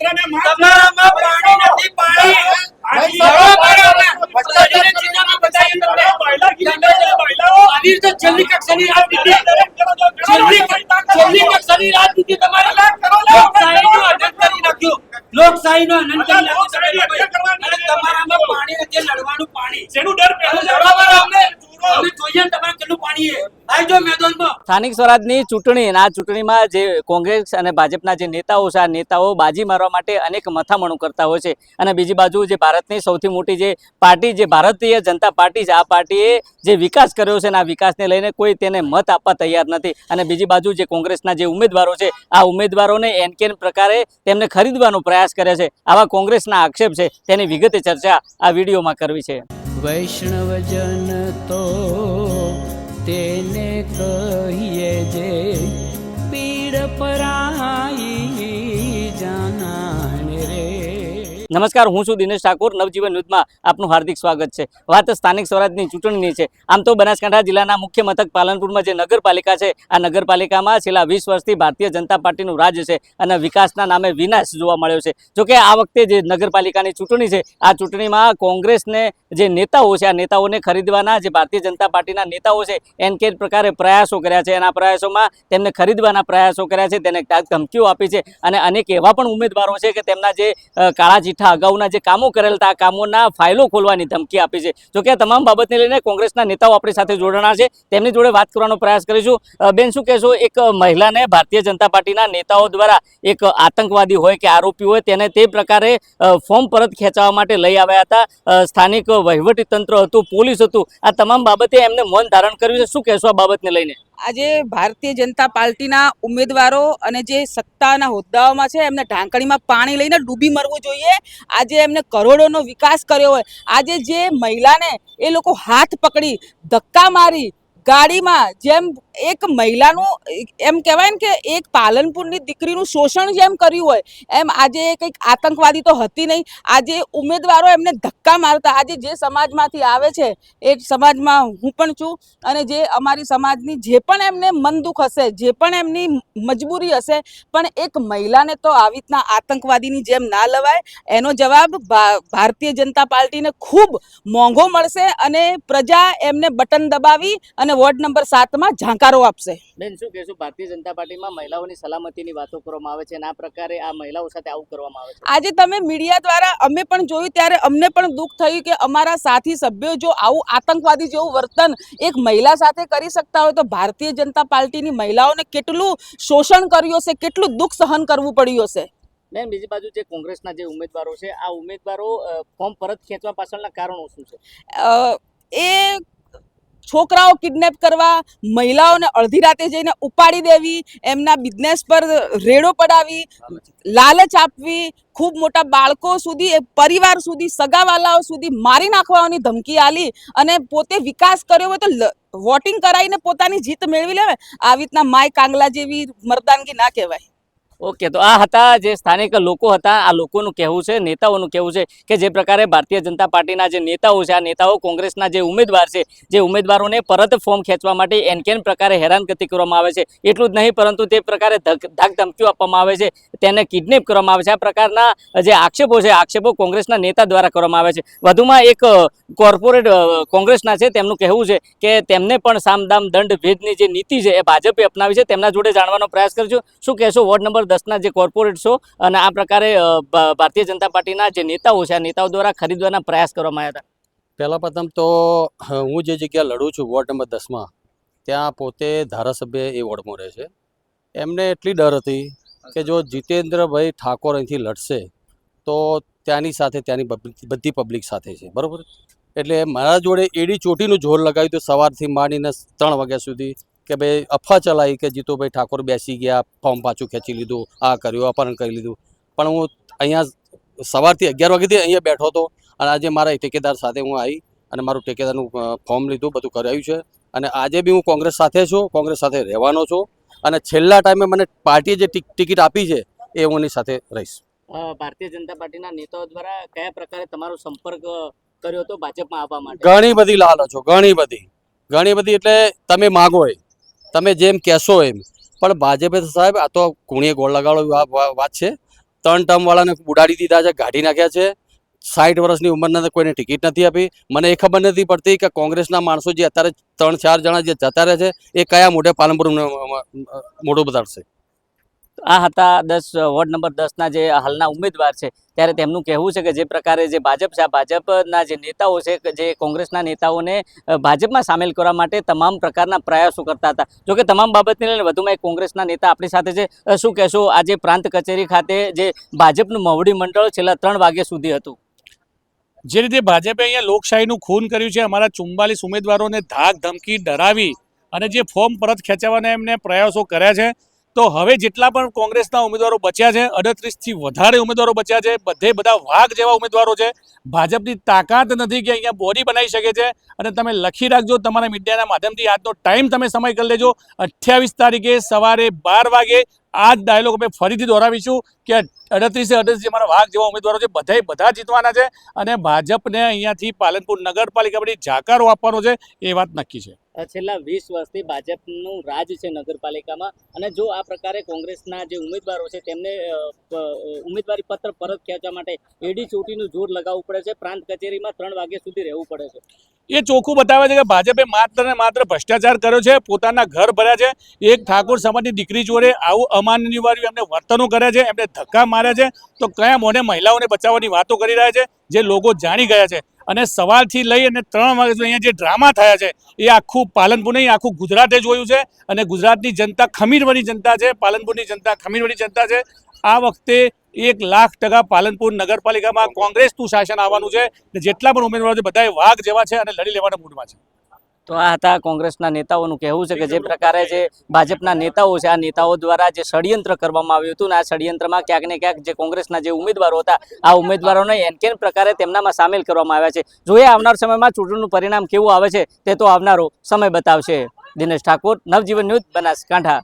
તમારામાં પાણી નથી, પાણી આવી રીતે છેલ્લી કક્ષાની રાજનીતિ તમારી લોકશાહીનો અનંત કરી નાખ્યું. લોકશાહીનો અનંત કરી નાખ્યું. અને તમારામાં પાણી નથી, લડવાનું પાણી શેનું ડર બરાબર. અમે જોઈએ ને તમારે કેટલું પાણી છે. આવજો મેદાનમાં. સ્થાનિક સ્વરાજની ચૂંટણી અને આ ચૂંટણીમાં જે કોંગ્રેસ અને ભાજપના જે નેતાઓ છે આ નેતાઓ બાજી મારવા માટે અનેક મથામણો કરતા હોય છે. અને બીજી બાજુ જે ભારતની સૌથી મોટી જે પાર્ટી જે ભારતીય જનતા પાર્ટી છે આ પાર્ટીએ જે વિકાસ કર્યો છે અને આ વિકાસને લઈને કોઈ તેને મત આપવા તૈયાર નથી. અને બીજી બાજુ જે કોંગ્રેસના જે ઉમેદવારો છે આ ઉમેદવારોને એનકેન પ્રકારે તેમને ખરીદવાનો પ્રયાસ કરે છે. આવા કોંગ્રેસના આક્ષેપ છે તેની વિગતે ચર્ચા આ વિડીયોમાં કરવી છે. વૈષ્ણવજન તો તેને કહીએ જે પીડ પરાઈ જાનાને રે. નમસ્કાર, હું છું દિનેશ ઠાકોર. નવજીવન ન્યૂઝમાં આપનું હાર્દિક સ્વાગત છે. વાત સ્થાનિક સ્વરાજની ચૂંટણીની છે. આમ તો બનાસકાંઠા જિલ્લાના મુખ્ય મથક પાલનપુરમાં જે નગરપાલિકા છે આ નગરપાલિકામાં છેલ્લા 20 વર્ષથી ભારતીય જનતા પાર્ટીનું રાજ છે અને વિકાસના નામે વિનાશ જોવા મળ્યો છે. જોકે આ વખતે જે નગરપાલિકાની ચૂંટણી છે આ ચૂંટણીમાં કોંગ્રેસને જે નેતાઓ છે આ નેતાઓને ખરીદવાના જે ભારતીય જનતા પાર્ટીના નેતાઓ છે એનકે પ્રકારે પ્રયાસો કર્યા છે. એના પ્રયાસોમાં તેમને ખરીદવાના પ્રયાસો કર્યા છે, તેને ધમકીઓ આપી છે અને અનેક એવા પણ ઉમેદવારો છે કે તેમના જે કાળા ચીઠા અગાઉના જે કામો કરેલ હતા આ કામોના ફાઇલો ખોલવાની ધમકી આપી છે. જોકે આ તમામ બાબતને લઈને કોંગ્રેસના નેતાઓ આપણી સાથે જોડાણા છે, તેમની જોડે વાત કરવાનો પ્રયાસ કરીશું. બેન, શું કહેશો, એક મહિલાને ભારતીય જનતા પાર્ટીના નેતાઓ દ્વારા એક આતંકવાદી હોય કે આરોપી હોય તેને તે પ્રકારે ફોર્મ પરત ખેંચવા માટે લઈ આવ્યા હતા. સ્થાનિક વહીવટી તંત્ર હતું, પોલીસ હતું, આ તમામ બાબતે એમને મૌન ધારણ કર્યું છે. શું કહેશો આ બાબતને લઈને? આજે ભારતીય જનતા પાર્ટીના ઉમેદવારો અને જે સત્તાના હોદ્દાઓમાં છે એમને ઢાંકણીમાં પાણી લઈને ડૂબી મરવું જોઈએ. આજે એમને કરોડોનો વિકાસ કર્યો હોય, આજે જે મહિલાને એ લોકો હાથ પકડી ધક્કા મારી ગાડીમાં, જેમ એક મહિલાનું એમ કહેવાય ને કે એક પાલનપુરની દીકરીનું શોષણ જેમ કર્યું હોય એમ આજે કંઈક આતંકવાદી તો હતી નહીં. આજે ઉમેદવારો એમને ધક્કા મારતા, આજે જે સમાજમાંથી આવે છે એ સમાજમાં હું પણ છું અને જે અમારી સમાજની જે પણ એમને મન દુઃખ હશે, જે પણ એમની મજબૂરી હશે, પણ એક મહિલાને તો આવી રીતના આતંકવાદીની જેમ ના લવાય. એનો જવાબ ભારતીય જનતા પાર્ટીને ખૂબ મોંઘો મળશે અને પ્રજા એમને બટન દબાવી અને વોર્ડ નંબર 7માં ઝાંકારો આપશે. બેન, શું કહેશો, ભારતીય જનતા પાર્ટીમાં મહિલાઓની સલામતીની વાતો કરવામાં આવે છે અને આ પ્રકારે આ મહિલાઓ સાથે આવું કરવામાં આવે છે. આજે તમે મીડિયા દ્વારા અમે પણ જોયું ત્યારે અમને પણ દુઃખ થયું કે અમારા સાથી સભ્યો જો આવું આતંકવાદી જેવું વર્તન એક મહિલા સાથે કરી શકતા હોય તો ભારતીય જનતા પાર્ટીની મહિલાઓને કેટલું શોષણ કર્યું હશે, કેટલું દુઃખ સહન કરવું પડ્યું હશે. બેન, બીજી બાજુ જે કોંગ્રેસના જે ઉમેદવારો છે આ ઉમેદવારો ફોર્મ પરત ખેંચવા પાછળના કારણો શું છે? એ છોકરાઓ કિડનેપ કરવા, મહિલાઓને અડધી રાતે જઈને ઉપાડી દેવી, એમના બિઝનેસ પર રેડો પડાવી, લાલચ આપવી, ખૂબ મોટા બાળકો સુધી, પરિવાર સુધી, સગાવાલાઓ સુધી મારી નાખવાની ધમકી આલી અને પોતે વિકાસ કર્યો હોય તો વોટિંગ કરાવીને પોતાની જીત મેળવી લેવાય. આવી રીતના માય કાંગલા જેવી મર્દાનગી ના કહેવાય. ઓકે, તો આ હતા જે સ્થાનિક લોકો હતા. આ લોકોનું કહેવું છે, નેતાઓનું કહેવું છે કે જે પ્રકારે ભારતીય જનતા પાર્ટીના જે નેતાઓ છે આ નેતાઓ કોંગ્રેસના જે ઉમેદવાર છે જે ઉમેદવારોને પરત ફોર્મ ખેંચવા માટે એનકેન પ્રકારે હેરાનગતિ કરવામાં આવે છે. એટલું જ નહીં પરંતુ તે પ્રકારે ધાક ધમકીઓ આપવામાં આવે છે, તેને કિડનેપ કરવામાં આવે છે. આ પ્રકારના જે આક્ષેપો છે આક્ષેપો કોંગ્રેસના નેતા દ્વારા કરવામાં આવે છે. વધુમાં એક કોર્પોરેટ કોંગ્રેસના છે તેમનું કહેવું છે કે તેમને પણ સામદામ દંડ ભેદની જે નીતિ છે એ ભાજપે અપનાવી છે. તેમના જોડે જાણવાનો પ્રયાસ કરજો. શું કહેશો, વોર્ડ નંબર 10ના જે કોર્પોરેટ છો અને આ પ્રકારે ભારતીય જનતા પાર્ટીના જે નેતાઓ છે આ નેતાઓ દ્વારા ખરીદવાના પ્રયાસ કરવામાં આવ્યા હતા? પહેલાં પ્રથમ તો હું જે જગ્યા લડું છું વોર્ડ નંબર 10માં, ત્યાં પોતે ધારાસભ્ય એ વોર્ડમાં રહે છે. એમને એટલી ડર હતી કે જો જીતેન્દ્રભાઈ ઠાકોર અહીંથી લડશે તો ત્યાંની સાથે ત્યાંની બધી પબ્લિક સાથે છે, બરાબર. એટલે મારા જોડે એડી ચોટીનું જોર લગાવ્યું હતું સવારથી માંડીને 3 વાગ્યા સુધી કે ભાઈ અફવા ચલાવી કે જીતુભાઈ ઠાકોર બેસી ગયા, ફોર્મ પાછું ખેંચી લીધું, આ કર્યું, અપહરણ કરી લીધું. પણ હું અહીંયા સવારથી 11 વાગ્યાથી અહીંયા બેઠો હતો અને આજે મારા ઠેકેદાર સાથે હું આવી અને મારું ઠેકેદારનું ફોર્મ લીધું, બધું કરાવ્યું છે. અને આજે બી હું કોંગ્રેસ સાથે છું, કોંગ્રેસ સાથે રહેવાનો છું અને છેલ્લા ટાઈમે મને પાર્ટીએ જે ટિકિટ આપી છે એ હું એની સાથે રહીશ. ભારતીય જનતા પાર્ટીના નેતાઓ દ્વારા કયા પ્રકારે તમારો સંપર્ક કર્યો હતો ભાજપમાં આવવા માટે? ઘણી બધી લાલચો, ઘણી બધી એટલે તમે માગો એ, તમે જેમ કહેશો એમ. પણ ભાજપે સાહેબ આ તો કુણીએ ગોળ લગાડો વાત છે. 3 ટર્મવાળાને ઉડાડી દીધા છે, કાઢી નાખ્યા છે. 60 વર્ષની ઉંમરના કોઈને ટિકિટ નથી આપી. મને એ ખબર નથી પડતી કે કોંગ્રેસના માણસો જે અત્યારે 3-4 જણા જે જતા રહે છે એ કયા મોઢે પાલનપુર મોઢું બતાડશે. આ હતા વોર્ડ નંબર 10ના જે હાલના ઉમેદવાર છે. ત્યારે તેમનું કહેવું છે કે જે પ્રકારે જે ભાજપ છે, આ ભાજપના જે નેતાઓ છે, જે કોંગ્રેસના નેતાઓને ભાજપમાં સામેલ કરવા માટે તમામ પ્રકારના પ્રયાસો કરતા હતા. જોકે તમામ બાબતને લઈને વધુમાં એક કોંગ્રેસના નેતા આપણી સાથે છે. શું કહેશો, આજે પ્રાંત કચેરી ખાતે જે ભાજપનું મોવડી મંડળ છેલ્લા 3 વાગ્યા સુધી હતું? જે રીતે ભાજપે અહીંયા લોકશાહીનું ખૂન કર્યું છે, અમારા 44 ઉમેદવારોને ધાક ધમકી ડરાવી અને જે ફોર્મ પરત ખેંચવાના એમને પ્રયાસો કર્યા છે, તો હવે જેટલા પણ કોંગ્રેસના ઉમેદવારો બચ્યા છે, 38થી વધારે ઉમેદવારો બચ્યા છે, બધા વાઘ જેવા ઉમેદવારો છે. ભાજપની તાકાત નથી કે અહીંયા બોડી બનાવી શકે છે. અને તમે લખી રાખજો, તમારા મીડિયાના માધ્યમથી આજનો ટાઈમ તમે સમય કરી લેજો. 28 તારીખે સવારે 12 વાગે આ જ ડાયલોગ અમે ફરીથી દોહરાવીશું કે 38 જે મારા વાઘ જેવા ઉમેદવારો છે બધા જીતવાના છે અને ભાજપને અહીંયાથી પાલનપુર નગરપાલિકામાંથી જાકારો આપવાનો છે, એ વાત નક્કી છે. છેલ્લા 20 વર્ષથી ભાજપનું રાજ છે નગરપાલિકામાં, અને જો આ પ્રકારે કોંગ્રેસના જે ઉમેદવારો છે તેમને ઉમેદવારી પત્ર પરત ખેંચવા માટે એડી ચોટીનું જોર લગાવવું પડે છે. પ્રાંત કચેરીમાં 3 વાગ્યા સુધી રહેવું પડે છે. એ ચોખ્ખું બતાવે છે કે ભાજપે માત્ર ને માત્ર ભ્રષ્ટાચાર કર્યો છે, પોતાના ઘર ભર્યા છે. એક ઠાકોર સમાજની દીકરી જોડે આવું અમાનવીય એમને વર્તનો કર્યા છે, એમને ધક્કા માર્યા છે. તો કયા મોઢે મહિલાઓને બચાવવાની વાતો કરી રહ્યા છે, જે લોકો જાણી ગયા છે. અને સવારથી લઈ અને 3 વાગ્યા સુધી અહીંયા જે ડ્રામા થયા છે એ આખું પાલનપુર નહીં, આખું ગુજરાતે જોયું છે. અને ગુજરાતની જનતા ખમીરવાળી જનતા છે, પાલનપુરની જનતા ખમીરવાળી જનતા છે. આ વખતે 1,00,000% પાલનપુર નગરપાલિકામાં કોંગ્રેસનું શાસન આવવાનું છે. જેટલા પણ ઉમેદવારો છે બધા વાઘ જેવા છે અને લડી લેવાના મૂડમાં છે. તો આ હતા કોંગ્રેસના નેતાઓનું કહેવું છે કે જે પ્રકારે જે ભાજપના નેતાઓ છે, આ નેતાઓ દ્વારા જે ષડયંત્ર કરવામાં આવ્યું હતું, અને આ ષડયંત્રમાં ક્યાંક ને ક્યાંક જે કોંગ્રેસના જે ઉમેદવારો હતા, આ ઉમેદવારોને એનકેન પ્રકારે તેમનામાં સામેલ કરવામાં આવ્યા છે. જોઈએ આવનાર સમયમાં ચૂંટણીનું પરિણામ કેવું આવે છે તે તો આવનારો સમય બતાવશે. દિનેશ ઠાકોર, નવજીવન ન્યૂઝ, બનાસકાંઠા.